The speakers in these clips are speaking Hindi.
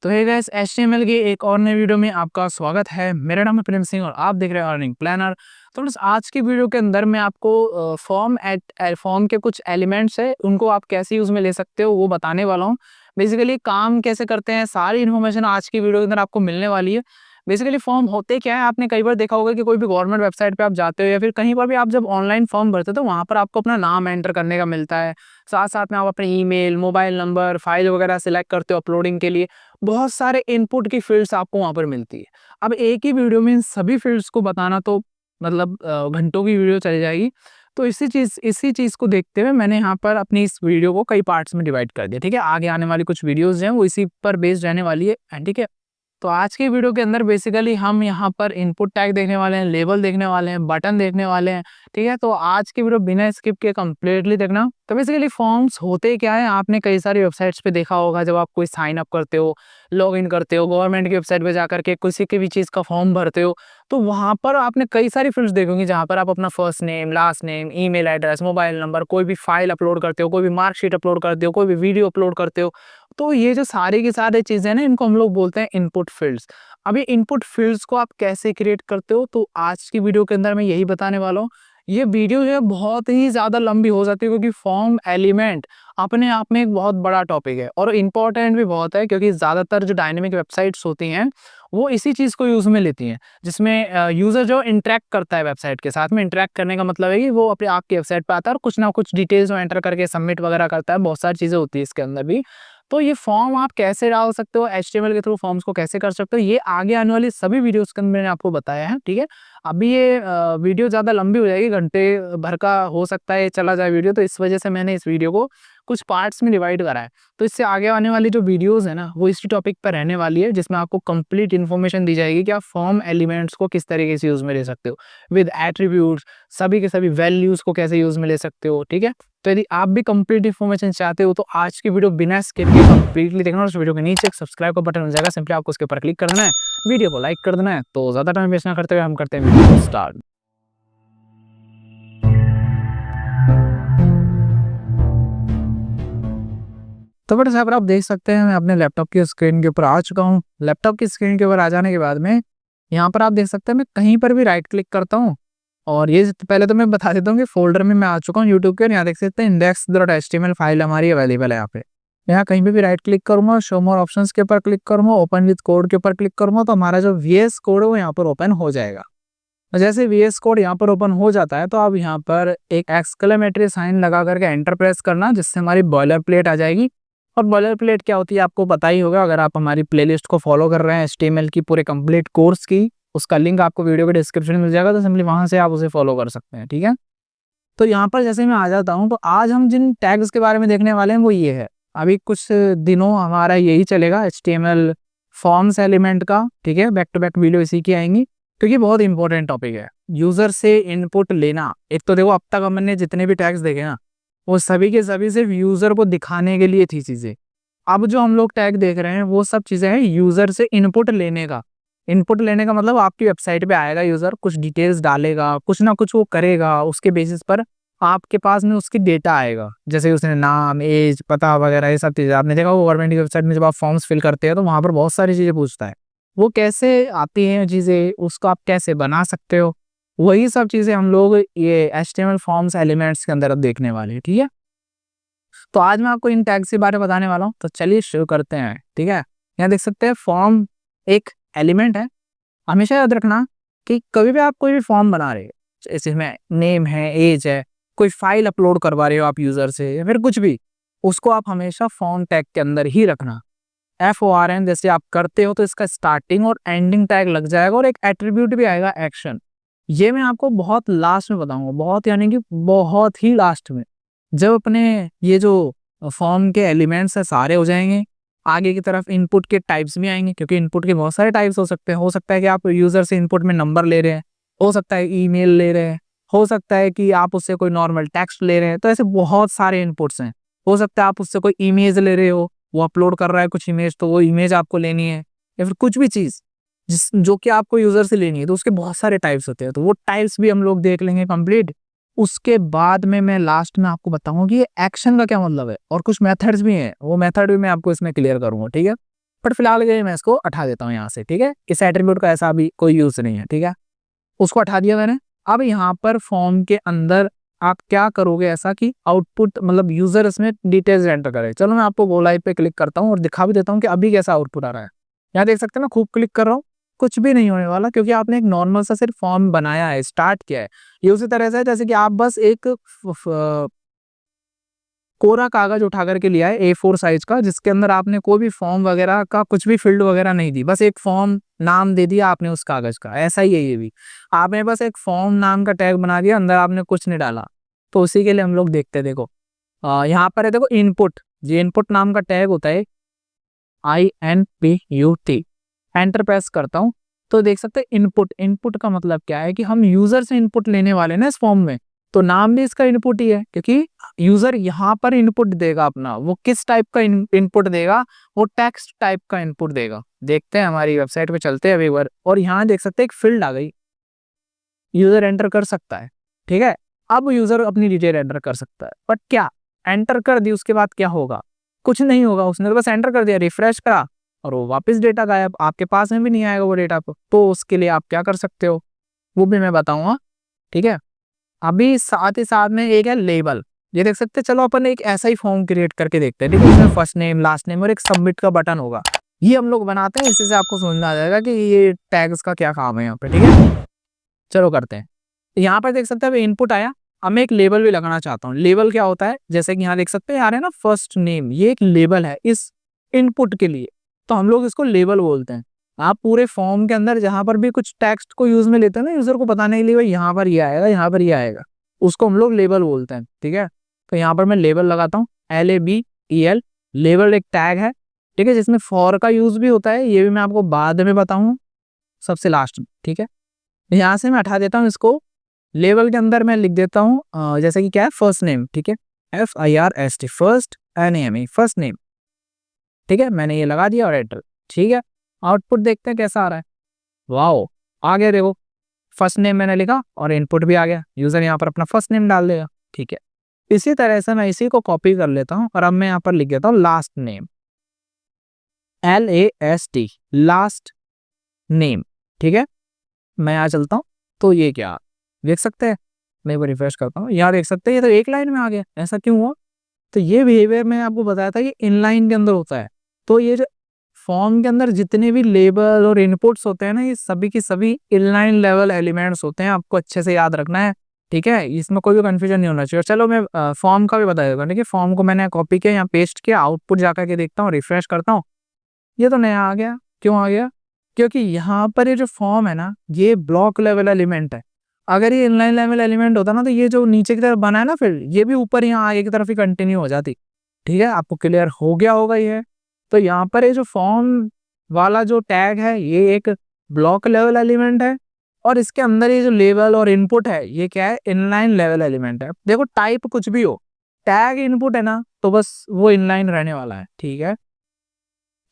तो हे गाइस, एचटीएमएल की एक और नई वीडियो में आपका स्वागत है। मेरा नाम है प्रेम सिंह और आप देख रहे हैं अर्निंग प्लानर। तो बस आज की वीडियो के अंदर मैं आपको फॉर्म के कुछ एलिमेंट्स है, उनको आप कैसे यूज में ले सकते हो वो बताने वाला हूँ। बेसिकली काम कैसे करते हैं, सारी इन्फॉर्मेशन आज की वीडियो के अंदर आपको मिलने वाली है। बेसिकली फॉर्म होते क्या है, आपने कई बार देखा होगा कि कोई भी गवर्नमेंट वेबसाइट पे आप जाते हो या फिर कहीं पर भी आप जब ऑनलाइन फॉर्म भरते हो तो वहाँ पर आपको अपना नाम एंटर करने का मिलता है। साथ साथ में आप अपने ईमेल, मोबाइल नंबर, फाइल वगैरह सिलेक्ट करते हो अपलोडिंग के लिए। बहुत सारे इनपुट की फील्ड्स आपको वहाँ पर मिलती है। अब एक ही वीडियो में इन सभी फील्ड्स को बताना तो मतलब घंटों की वीडियो चली जाएगी। तो इसी चीज़ को देखते हुए मैंने यहाँ पर अपनी इस वीडियो को कई पार्ट्स में डिवाइड कर दिया। ठीक है, आगे आने वाली कुछ वीडियोज़ हैं वो इसी पर बेस्ड रहने वाली है। ठीक है, तो आज की वीडियो के अंदर बेसिकली हम यहाँ पर इनपुट टैग देखने वाले हैं, लेबल देखने वाले हैं, बटन देखने वाले हैं। ठीक है, तो आज की वीडियो बिना स्किप के कंप्लीटली देखना। तो बेसिकली फॉर्म्स होते क्या है, आपने कई सारी वेबसाइट्स पे देखा होगा। जब आप कोई साइन अप करते हो, लॉग इन करते हो, गवर्नमेंट की वेबसाइट पे जाकर के किसी की भी चीज़ का फॉर्म भरते हो, तो वहाँ पर आपने कई सारी फील्ड्स देखोगे जहाँ पर आप अपना first name, last name, email address, mobile number, कोई भी फाइल अपलोड करते हो, कोई भी मार्कशीट अपलोड करते हो, कोई भी वीडियो अपलोड करते हो। तो ये जो सारी की सारी चीज़ें ना, इनको हम लोग बोलते हैं इनपुट फील्ड्स। अब ये इनपुट फील्ड्स को आप कैसे क्रिएट करते हो, तो आज की वीडियो के अंदर मैं यही बताने वाला हूँ। ये वीडियो जो है बहुत ही ज़्यादा लंबी हो जाती है क्योंकि फॉर्म एलिमेंट अपने आप में एक बहुत बड़ा टॉपिक है और इम्पॉर्टेंट भी बहुत है, क्योंकि ज़्यादातर जो डायनेमिक वेबसाइट्स होती हैं वो इसी चीज़ को यूज़ में लेती हैं, जिसमें यूज़र जो इंटरेक्ट करता है वेबसाइट के साथ में। इंटरेक्ट करने का मतलब है कि वो अपने आपकी वेबसाइट पर आता है और कुछ ना कुछ डिटेल्स वो एंटर करके सबमिट वगैरह करता है। बहुत सारी चीज़ें होती है इसके अंदर भी। तो ये फॉर्म आप कैसे डाल सकते हो, एचटीएमएल के थ्रू फॉर्म्स को कैसे कर सकते हो, ये आगे आने वाली सभी वीडियोस के अंदर मैंने आपको बताया है। ठीक है, अभी ये वीडियो ज़्यादा लंबी हो जाएगी, घंटे भर का हो सकता है चला जाए वीडियो, तो इस वजह से मैंने इस वीडियो को कुछ पार्ट्स में डिवाइड करा है। तो इससे आगे आने वाली जो वीडियोस है ना, वो इसी टॉपिक पर रहने वाली है, जिसमें आपको कंप्लीट इन्फॉर्मेशन दी जाएगी कि आप फॉर्म एलिमेंट्स को किस तरीके से यूज में ले सकते हो, विद एट्रीब्यूट्स, सभी के सभी वैल्यूज को कैसे यूज में ले सकते हो। ठीक है, तो यदि आप भी कंप्लीट इन्फॉर्मेशन चाहते हो तो आज की वीडियो बिना स्किप के कंप्लीटली देखना। और उस वीडियो के नीचे एक सब्सक्राइब का बटन हो जाएगा, सिंपली आपको उसके ऊपर क्लिक कर देना है, वीडियो को लाइक कर देना है। तो ज्यादा टाइम वेस्ट ना करते हुए हम करते हैं वीडियो स्टार्ट। तो बट साहब आप देख सकते हैं मैं अपने लैपटॉप की स्क्रीन के ऊपर आ चुका हूँ। लैपटॉप की स्क्रीन के ऊपर आ जाने के बाद में यहाँ पर आप देख सकते हैं मैं कहीं पर भी राइट क्लिक करता हूँ और ये पहले तो मैं बता देता हूँ कि फोल्डर में मैं आ चुका हूँ यूट्यूब के। और यहाँ देख सकते हैं index.html फाइल हमारी अवेलेबल है यहाँ पे। यहाँ कहीं पे भी राइट क्लिक करूंगा, शो मोर ऑप्शंस के ऊपर क्लिक करूंगा, ओपन विद कोड के ऊपर क्लिक करूंगा, तो हमारा जो VS कोड है वो यहाँ पर ओपन हो जाएगा। जैसे VS कोड यहाँ पर ओपन हो जाता है तो आप यहाँ पर एक एक्सक्लेमेटरी साइन लगा करके एंटर प्रेस करना, जिससे हमारी बॉयलर प्लेट आ जाएगी। और बॉयलर प्लेट क्या होती है आपको पता ही होगा, अगर आप हमारी प्लेलिस्ट को फॉलो कर रहे हैं HTML की पूरे कंप्लीट कोर्स की, उसका लिंक आपको वीडियो के डिस्क्रिप्शन में मिल जाएगा, तो सिंपली वहां से आप उसे फॉलो कर सकते हैं। ठीक है, तो यहाँ पर जैसे मैं आ जाता हूँ तो आज हम जिन टैग्स के बारे में देखने वाले हैं वो ये है। अभी कुछ दिनों हमारा यही चलेगा HTML फॉर्म्स एलिमेंट का। ठीक है, बैक टू बैक वीडियो इसी की आएंगी क्योंकि बहुत इंपॉर्टेंट टॉपिक है। यूजर से इनपुट लेना, एक तो देखो अब तक हमने जितने भी टैग्स देखे ना वो सभी के सभी सिर्फ यूजर को दिखाने के लिए थी चीजें। अब जो हम लोग टैग देख रहे हैं वो सब चीजें हैं यूजर से इनपुट लेने का। इनपुट लेने का मतलब आपकी वेबसाइट पे आएगा यूजर, कुछ डिटेल्स डालेगा, कुछ ना कुछ वो करेगा, उसके बेसिस पर आपके पास में उसकी डेटा आएगा, जैसे उसने नाम, एज, पता वगैरह ये सब चीजें। आपने देखा गवर्नमेंट की वेबसाइट में जब आप फॉर्म्स फिल करते हैं तो वहां पर बहुत सारी चीजें पूछता है। वो कैसे आती हैं चीजें, उसको आप कैसे बना सकते हो, वही सब चीजें हम लोग ये HTML फॉर्म्स एलिमेंट्स के अंदर अब देखने वाले हैं। ठीक है, तो आज मैं आपको इन टैग्स के बारे में बताने वाला हूँ, तो चलिए शुरू करते हैं। ठीक है, यहाँ देख सकते हैं फॉर्म एक एलिमेंट है। हमेशा याद रखना कि कभी भी आप कोई भी फॉर्म बना रहे हो, इसमें नेम है, एज है, कोई फाइल अपलोड करवा रहे हो आप यूजर से या फिर कुछ भी, उसको आप हमेशा फॉर्म टैग के अंदर ही रखना। FORM जैसे आप करते हो तो इसका स्टार्टिंग और एंडिंग टैग लग जाएगा और एक एट्रीब्यूट भी आएगा एक्शन। ये मैं आपको बहुत लास्ट में बताऊंगा, बहुत यानी कि बहुत ही लास्ट में, जब अपने ये जो फॉर्म के एलिमेंट्स है सारे हो जाएंगे। आगे की तरफ इनपुट के टाइप्स भी आएंगे, क्योंकि इनपुट के बहुत सारे टाइप्स हो सकते हैं। हो सकता है कि आप यूजर से इनपुट में नंबर ले रहे हैं, हो सकता है ईमेल ले रहे हैं, हो सकता है कि आप उससे कोई नॉर्मल टेक्स्ट ले रहे हैं, तो ऐसे बहुत सारे इनपुट्स हैं। हो सकता है आप उससे कोई इमेज ले रहे हो, वो अपलोड कर रहा है कुछ इमेज, तो वो इमेज आपको लेनी है, या फिर कुछ भी चीज जो कि आपको यूजर से लेनी है, तो उसके बहुत सारे टाइप्स होते हैं। तो वो टाइप्स भी हम लोग देख लेंगे कंप्लीट। उसके बाद में मैं लास्ट में आपको बताऊंगा कि ये एक्शन का क्या मतलब है, और कुछ मेथड्स भी हैं, वो मेथड भी मैं आपको इसमें क्लियर करूंगा। ठीक है, बट फिलहाल के लिए मैं इसको हटा देता हूँ यहाँ से, ठीक है। इस एट्रीब्यूट का ऐसा अभी कोई यूज नहीं है, ठीक है। उसको हटा दिया मैंने। अब यहाँ पर फॉर्म के अंदर आप क्या करोगे ऐसा कि आउटपुट मतलब यूजर इसमें डिटेल्स एंटर करे। चलो मैं आपको गो लाइव पे क्लिक करता हूँ और दिखा भी देता हूँ कि अभी कैसा आउटपुट आ रहा है। यहाँ देख सकते हैं, मैं खूब क्लिक कर रहा हूँ, कुछ भी नहीं होने वाला, क्योंकि आपने एक नॉर्मल सा सिर्फ फॉर्म बनाया है, स्टार्ट किया है। ये उसी तरह से है जैसे कि आप बस एक कोरा कागज उठा करके लिया है A4 साइज का, जिसके अंदर आपने कोई भी फॉर्म वगैरह का कुछ भी फील्ड वगैरह नहीं दी, बस एक फॉर्म नाम दे दिया आपने उस कागज का। ऐसा ही है ये भी, आपने बस एक फॉर्म नाम का टैग बना दिया, अंदर आपने कुछ नहीं डाला। तो उसी के लिए हम लोग देखते हैं, देखो यहाँ पर है, देखो इनपुट, ये इनपुट नाम का टैग होता है, INPUT। एंटर प्रेस करता हूँ तो देख सकते हैं इनपुट। इनपुट का मतलब क्या है कि हम यूजर से इनपुट लेने वाले ना इस फॉर्म में, तो नाम भी इसका इनपुट ही है, क्योंकि यूजर यहाँ पर इनपुट देगा अपना। वो किस टाइप का इनपुट देगा, वो टेक्स्ट टाइप का इनपुट देगा। देखते हैं, हमारी वेबसाइट पे चलते हैं अभी एक बार, और यहाँ देख सकते हैं एक फील्ड आ गई, यूजर एंटर कर सकता है, ठीक है। अब यूजर अपनी डिटेल एंटर कर सकता है, बट क्या एंटर कर दी उसके बाद क्या होगा? कुछ नहीं होगा, उसने तो बस एंटर कर दिया, रिफ्रेश करा और वो वापस डेटा गायब, आपके पास में भी नहीं आएगा वो डेटा। तो उसके लिए आप क्या कर सकते हो वो भी मैं बताऊंगा, ठीक है। अभी साथ ही साथ में एक है लेबल, ये देख सकते हैं। चलो अपन एक ऐसा ही फॉर्म क्रिएट करके देखते हैं, ठीक है। इसमें फर्स्ट नेम, लास्ट नेम और एक सबमिट का बटन होगा, ये हम लोग बनाते हैं। इससे आपको समझ में आ जाएगा कि ये टैग्स का क्या काम है यहाँ पे, ठीक है। चलो करते हैं। यहाँ पर देख सकते हैं इनपुट आया, अब मैं एक लेबल भी लगाना चाहता हूँ। लेबल क्या होता है, जैसे कि यहाँ देख सकते हैं यार है ना फर्स्ट नेम, ये एक लेबल है इस इनपुट के लिए, तो हम लोग इसको लेबल बोलते हैं। आप पूरे फॉर्म के अंदर जहां पर भी कुछ टेक्स्ट को यूज में लेते हैं ना यूजर को बताने के लिए, भाई यहाँ पर ये आएगा, यहाँ पर ये आएगा, उसको हम लोग लेबल बोलते हैं, ठीक है। तो यहाँ पर मैं लेबल लगाता हूँ, LABEL। लेबल एक टैग है, ठीक है, जिसमें फॉर का यूज भी होता है, ये भी मैं आपको बाद में बताऊंगा सबसे लास्ट में, ठीक है। यहाँ से मैं हटा देता हूँ इसको। लेबल के अंदर मैं लिख देता हूँ जैसे कि क्या है, फर्स्ट नेम, ठीक है, FIRST, first NAME, first name, ठीक है। मैंने ये लगा दिया और एंटर, ठीक है। आउटपुट देखते हैं कैसा आ रहा है। वाओ, आ गया, देखो फर्स्ट नेम मैंने लिखा और इनपुट भी आ गया, यूजर यहाँ पर अपना फर्स्ट नेम डाल देगा, ठीक है। इसी तरह से मैं इसी को कॉपी कर लेता हूँ और अब मैं यहाँ पर लिख देता हूँ last name, LAST, last name, ठीक है। मैं यहाँ चलता हूँ तो ये क्या देख सकते हैं, मैं वो रिफ्रेश करता हूँ, यहाँ देख सकते हैं ये तो एक लाइन में आ गया। ऐसा क्यों हुआ? तो ये बिहेवियर मैंने आपको बताया था, ये इनलाइन के अंदर होता है। तो ये जो फॉर्म के अंदर जितने भी लेबल और इनपुट्स होते हैं ना, ये सभी की सभी इनलाइन लेवल एलिमेंट्स होते हैं, आपको अच्छे से याद रखना है, ठीक है। इसमें कोई भी कंफ्यूजन नहीं होना चाहिए। चलो मैं फॉर्म का भी बता देता हूँ, ठीक है। फॉर्म को मैंने कॉपी किया, यहाँ पेस्ट किया, आउटपुट जाकर के देखता हूँ, रिफ्रेश करता हूँ, ये तो नया आ गया। क्यों आ गया? क्योंकि यहाँ पर ये जो फॉर्म है ना, ये ब्लॉक लेवल एलिमेंट है। अगर ये इनलाइन लेवल एलिमेंट होता ना, तो ये जो नीचे की तरफ बना है ना, फिर ये भी ऊपर यहाँ आगे की तरफ ही कंटिन्यू हो जाती, ठीक है। आपको क्लियर हो गया होगा ये। तो यहाँ पर ये जो फॉर्म वाला जो टैग है, ये एक ब्लॉक लेवल एलिमेंट है, और इसके अंदर ये जो लेबल और इनपुट है, ये क्या है, इनलाइन लेवल एलिमेंट है। देखो टाइप कुछ भी हो, टैग इनपुट है ना, तो बस वो इनलाइन रहने वाला है, ठीक है।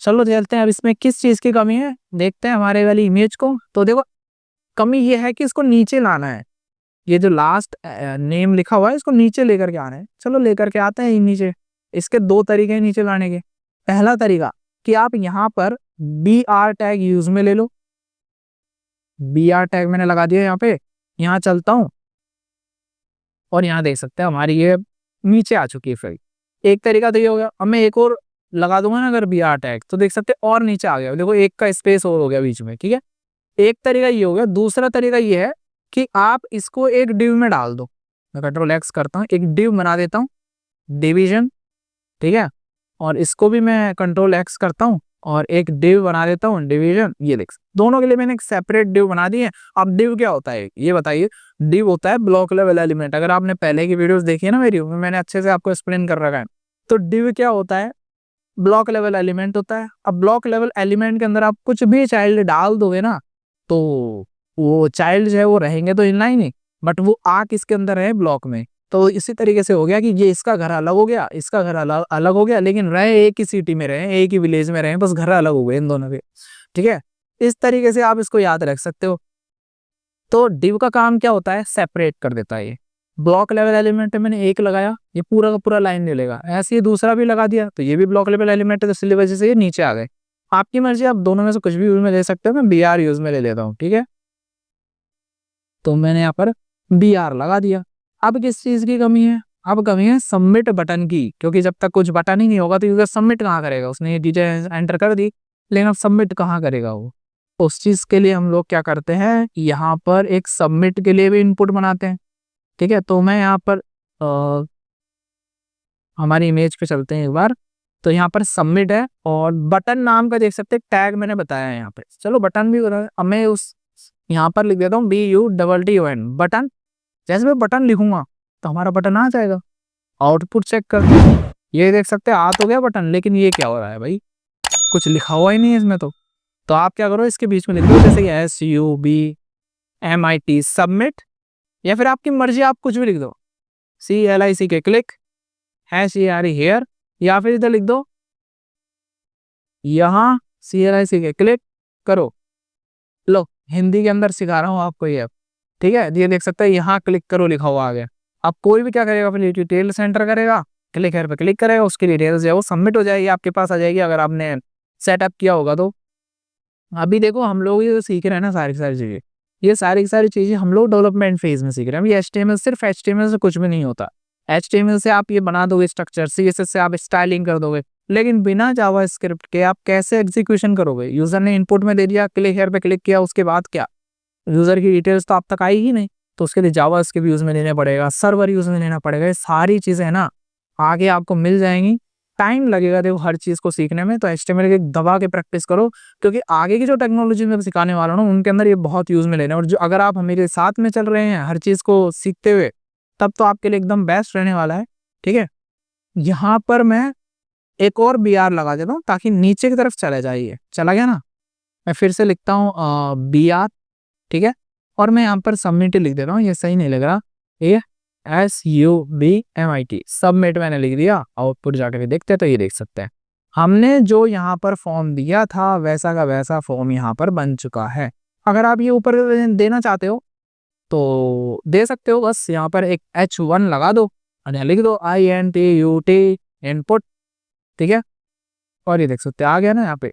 चलो चलते हैं, अब इसमें किस चीज की कमी है देखते हैं हमारे वाली इमेज को। तो देखो कमी ये है कि इसको नीचे लाना है, ये जो लास्ट नेम लिखा हुआ है इसको नीचे लेकर के आना है। चलो लेकर के आते हैं नीचे। इसके दो तरीके हैं नीचे लाने के। पहला तरीका कि आप यहाँ पर BR टैग यूज में ले लो। BR टैग मैंने लगा दिया यहाँ पे। यहाँ चलता हूँ और यहाँ देख सकते हैं हमारी ये नीचे आ चुकी है। फिर एक तरीका तो ये हो गया। अब मैं एक और लगा दूंगा ना अगर BR टैग, तो देख सकते हैं और नीचे आ गया, देखो एक का स्पेस और हो गया बीच में, ठीक है। एक तरीका ये हो गया। दूसरा तरीका ये है कि आप इसको एक डिव में डाल दो। मैं Ctrl+X करता हूँ, एक डिव बना देता हूँ, डिवीजन, ठीक है। और इसको भी मैं Ctrl+X करता हूँ और एक डिव बना देता हूँ, डिवीजन। ये देख दोनों के लिए मैंने एक सेपरेट डिव बना दी है। अब डिव क्या होता है ये बताइए? डिव होता है ब्लॉक लेवल एलिमेंट। अगर आपने पहले की वीडियोस देखी है ना मेरी, मैंने अच्छे से आपको एक्सप्लेन कर रखा है। तो डिव क्या होता है? ब्लॉक लेवल एलिमेंट होता है। अब ब्लॉक लेवल एलिमेंट के अंदर आप कुछ भी चाइल्ड डाल दोगे ना, तो वो चाइल्ड जो है वो रहेंगे तो इनलाइन ही, बट वो आ किसके अंदर है? ब्लॉक में। तो इसी तरीके से हो गया कि ये इसका घर अलग हो गया, इसका घर अलग हो गया, लेकिन रहे एक ही सिटी में रहे, एक ही विलेज में रहे, बस घर अलग हो गए इन दोनों के, ठीक है। इस तरीके से आप इसको याद रख सकते हो। तो डिव का काम क्या होता है? सेपरेट कर देता है। ये ब्लॉक लेवल एलिमेंट है, मैंने एक लगाया, ये पूरा का पूरा लाइन ले लेगा। ऐसे ही दूसरा भी लगा दिया, तो ये भी ब्लॉक लेवल एलिमेंट है, तो इसलिए वजह से ये नीचे आ गए। आपकी मर्जी, आप दोनों में से कुछ भी यूज में ले सकते हो। मैं बी आर यूज में ले लेता हूँ, ठीक है। तो मैंने यहाँ पर बी आर लगा दिया। अब किस चीज की कमी है? अब कमी है सबमिट बटन की, क्योंकि जब तक कुछ बटन ही नहीं होगा तो यूजर सबमिट कहाँ करेगा? उसने ये डिटेल एंटर कर दी, लेकिन अब सबमिट कहाँ करेगा वो? उस चीज के लिए हम लोग क्या करते हैं, यहाँ पर एक सबमिट के लिए भी इनपुट बनाते हैं, ठीक है। तो मैं यहाँ पर हमारी इमेज पे चलते हैं एक बार। तो यहाँ पर सबमिट है और बटन नाम का देख सकते हैं टैग मैंने बताया है यहाँ पे। चलो बटन भी बता, अब मैं उस यहाँ पर लिख देता हूँ BUTTON बटन। जैसे मैं बटन लिखूंगा तो हमारा बटन आ जाएगा। आउटपुट चेक कर, ये देख सकते हैं आ तो गया बटन, लेकिन ये क्या हो रहा है भाई, कुछ लिखा हुआ ही नहीं है इसमें। तो आप क्या करो, इसके बीच में लिख दो जैसे SUBMIT सबमिट, या फिर आपकी मर्जी, आप कुछ भी लिख दो, CLIC के क्लिक #ARE हेयर, या फिर इधर लिख दो यहाँ CLIC के क्लिक करो। लो हिंदी के अंदर सिखा रहा हूँ आपको ये, ठीक है। ये देख सकते हैं यहाँ क्लिक करो लिखा हुआ आ गया। अब कोई भी क्या करेगा, अपनी डिटेल सेंटर करेगा, क्लिक हेयर पे क्लिक करेगा, उसकी डिटेल्स जो है वो सबमिट हो जाएगी, आपके पास आ जाएगी, अगर आपने सेटअप किया होगा तो। अभी देखो हम लोग ये सीख रहे हैं ना सारी चीजें, ये सारी चीजें हम लोग डेवलपमेंट फेज में सीख रहे हैं। अभी HTML, सिर्फ HTML से कुछ भी नहीं होता। HTML से आप ये बना दोगे स्ट्रक्चर, CSS से आप स्टाइलिंग कर दोगे, लेकिन बिना जावास्क्रिप्ट के आप कैसे एग्जीक्यूशन करोगे? यूजर ने इनपुट में दे दिया, क्लिक हेयर पे क्लिक किया, उसके बाद क्या? यूजर की डिटेल्स तो आप तक आई ही नहीं। तो उसके लिए जावास्क्रिप्ट यूज में लेना पड़ेगा, सर्वर यूज में लेना पड़ेगा। ये सारी चीजें है ना आगे आपको मिल जाएंगी। टाइम लगेगा देखो हर चीज को सीखने में, तो HTML के दबा के प्रैक्टिस करो, क्योंकि आगे की जो टेक्नोलॉजी में सिखाने वाला हूँ उनके अंदर ये बहुत यूज में लेना है। और जो अगर आप मेरे साथ में चल रहे हैं हर चीज को सीखते हुए, तब तो आपके लिए एकदम बेस्ट रहने वाला है, ठीक है। यहाँ पर मैं एक और BR लगा देता हूँ ताकि नीचे की तरफ चला जाइए, चला गया ना। मैं फिर से लिखता हूँ BR, ठीक है। और मैं यहाँ पर सबमिट लिख दे रहा हूँ, ये सही नहीं लग रहा, ये SUBMIT सबमिट मैंने लिख दिया। आउटपुट जाकर के देखते हैं तो ये देख सकते हैं हमने जो यहाँ पर फॉर्म दिया था वैसा का वैसा फॉर्म यहाँ पर बन चुका है। अगर आप ये ऊपर देना चाहते हो तो दे सकते हो, बस यहाँ पर एक H1 लगा दो और यहाँ लिख दो INTUT इनपुट, ठीक है। और ये देख सकते हैं आ गया ना यहाँ पे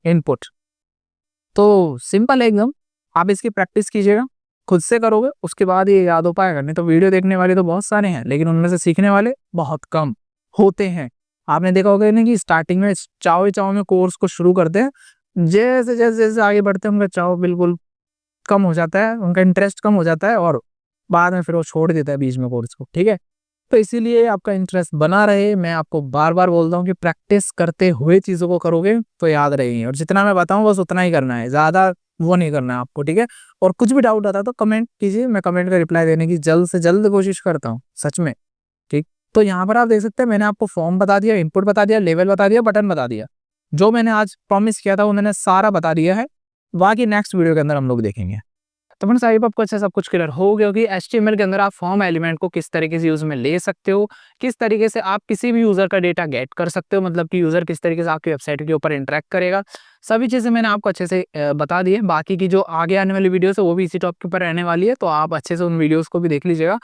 इनपुट। तो सिंपल है एकदम, आप इसकी प्रैक्टिस कीजिएगा, खुद से करोगे उसके बाद ये याद हो पाएगा। नहीं तो वीडियो देखने वाले तो बहुत सारे हैं, लेकिन उनमें से सीखने वाले बहुत कम होते हैं। आपने देखा होगा ना कि स्टार्टिंग में चाव में कोर्स को शुरू करते हैं, जैसे जैसे जैसे आगे बढ़ते हैं उनका चाव बिल्कुल कम हो जाता है, उनका इंटरेस्ट कम हो जाता है, और बाद में फिर वो छोड़ देता है बीच में कोर्स को, ठीक है। तो इसीलिए आपका इंटरेस्ट बना रहे, मैं आपको बार बार बोलता हूँ कि प्रैक्टिस करते हुए चीज़ों को करोगे तो याद रहेगी, और जितना मैं बताऊँ बस उतना ही करना है, ज़्यादा वो नहीं करना है आपको, ठीक है। और कुछ भी डाउट आता है तो कमेंट कीजिए, मैं कमेंट का रिप्लाई देने की जल्द से जल्द कोशिश करता हूँ, सच में, ठीक। तो यहाँ पर आप देख सकते हैं मैंने आपको फॉर्म बता दिया, इनपुट बता दिया, लेवल बता दिया, बटन बता दिया। जो मैंने आज प्रॉमिस किया था वो मैंने सारा बता दिया है। बाकी नेक्स्ट वीडियो के अंदर हम लोग देखेंगे। तो मैंने साहिब आपको अच्छा सब कुछ क्लियर हो गया कि HTML के अंदर आप फॉर्म एलिमेंट को किस तरीके से यूज में ले सकते हो, किस तरीके से आप किसी भी यूजर का डेटा गेट कर सकते हो, मतलब कि यूजर किस तरीके से आपकी वेबसाइट के ऊपर इंटरेक्ट करेगा। सभी चीजें मैंने आपको अच्छे से बता दी है। बाकी की जो आगे आने वाली वीडियोस है वो भी इसी टॉपिक के ऊपर रहने वाली है, तो आप अच्छे से उन वीडियोस को भी देख लीजिएगा।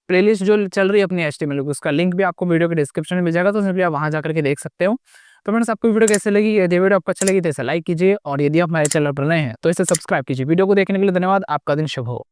प्लेलिस्ट जो चल रही है अपनी HTML की, उसका लिंक भी आपको वीडियो के डिस्क्रिप्शन में मिल जाएगा, तो सिंपली आप वहाँ जाकर के देख सकते हो। तो मैंने आपको वीडियो कैसे लगी, यदि वीडियो आपको अच्छा लगी तो इसे लाइक कीजिए, और यदि आप हमारे चैनल पर नए हैं तो इसे सब्सक्राइब कीजिए। वीडियो को देखने के लिए धन्यवाद, आपका दिन शुभ हो।